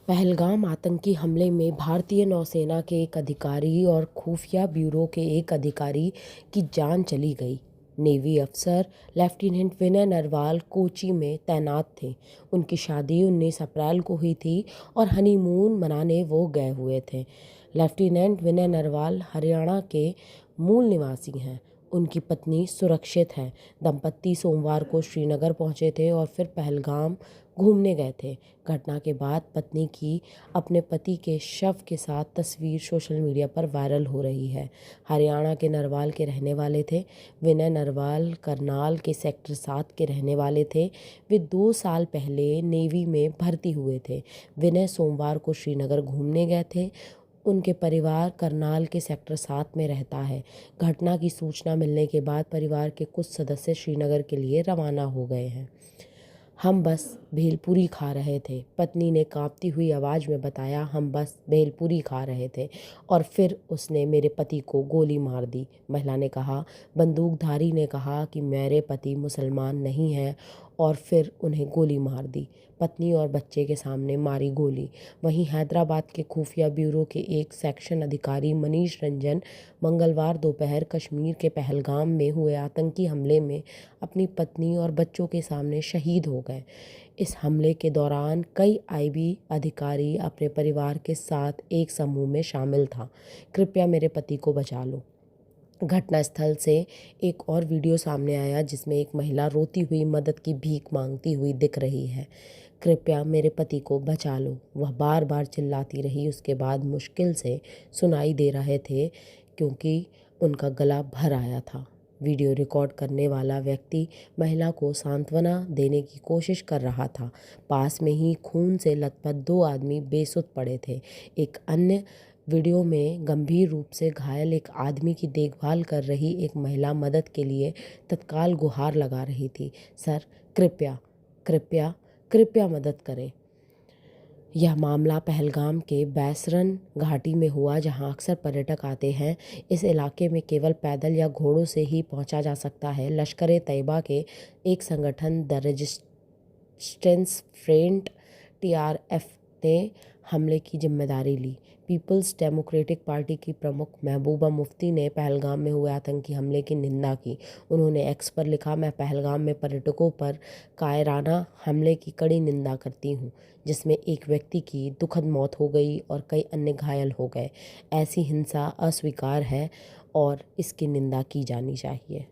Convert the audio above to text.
पहलगाम आतंकी हमले में भारतीय नौसेना के एक अधिकारी और खुफिया ब्यूरो के एक अधिकारी की जान चली गई। नेवी अफसर लेफ्टिनेंट विनय नरवाल कोची में तैनात थे। उनकी शादी 19 अप्रैल को हुई थी और हनीमून मनाने वो गए हुए थे। लेफ्टिनेंट विनय नरवाल हरियाणा के मूल निवासी हैं। उनकी पत्नी सुरक्षित है। दंपत्ति सोमवार को श्रीनगर पहुंचे थे और फिर पहलगाम घूमने गए थे। घटना के बाद पत्नी की अपने पति के शव के साथ तस्वीर सोशल मीडिया पर वायरल हो रही है। हरियाणा के नरवाल के रहने वाले थे। विनय नरवाल करनाल के सेक्टर 7 के रहने वाले थे। वे 2 साल पहले नेवी में भर्ती हुए थे। विनय सोमवार को श्रीनगर घूमने गए थे। उनके परिवार करनाल के सेक्टर 7 में रहता है। घटना की सूचना मिलने के बाद परिवार के कुछ सदस्य श्रीनगर के लिए रवाना हो गए हैं। हम बस भेलपूरी खा रहे थे, पत्नी ने कांपती हुई आवाज़ में बताया। हम बस भेलपूरी खा रहे थे और फिर उसने मेरे पति को गोली मार दी, महिला ने कहा। बंदूकधारी ने कहा कि मेरे पति मुसलमान नहीं हैं और फिर उन्हें गोली मार दी। पत्नी और बच्चे के सामने मारी गोली। वहीं हैदराबाद के खुफिया ब्यूरो के एक सेक्शन अधिकारी मनीष रंजन मंगलवार दोपहर कश्मीर के पहलगाम में हुए आतंकी हमले में अपनी पत्नी और बच्चों के सामने शहीद हो गए। इस हमले के दौरान कई आईबी अधिकारी अपने परिवार के साथ एक समूह में शामिल था। कृपया मेरे पति को बचा लो। घटनास्थल से एक और वीडियो सामने आया जिसमें एक महिला रोती हुई मदद की भीख मांगती हुई दिख रही है। कृपया मेरे पति को बचा लो, वह बार बार चिल्लाती रही। उसके बाद मुश्किल से सुनाई दे रहे थे क्योंकि उनका गला भर आया था। वीडियो रिकॉर्ड करने वाला व्यक्ति महिला को सांत्वना देने की कोशिश कर रहा था। पास में ही खून से लथपथ 2 आदमी बेसुध पड़े थे। एक अन्य वीडियो में गंभीर रूप से घायल एक आदमी की देखभाल कर रही एक महिला मदद के लिए तत्काल गुहार लगा रही थी। सर, कृपया कृपया कृपया मदद करें। यह मामला पहलगाम के बैसरन घाटी में हुआ, जहां अक्सर पर्यटक आते हैं। इस इलाके में केवल पैदल या घोड़ों से ही पहुंचा जा सकता है। लश्कर-ए-तैयबा के एक संगठन द रेजिस्टेंस फ्रंट (TRF) ने हमले की जिम्मेदारी ली। पीपल्स डेमोक्रेटिक पार्टी की प्रमुख महबूबा मुफ्ती ने पहलगाम में हुए आतंकी हमले की निंदा की। उन्होंने एक्स पर लिखा, मैं पहलगाम में पर्यटकों पर कायराना हमले की कड़ी निंदा करती हूँ, जिसमें एक व्यक्ति की दुखद मौत हो गई और कई अन्य घायल हो गए। ऐसी हिंसा अस्वीकार्य है और इसकी निंदा की जानी चाहिए।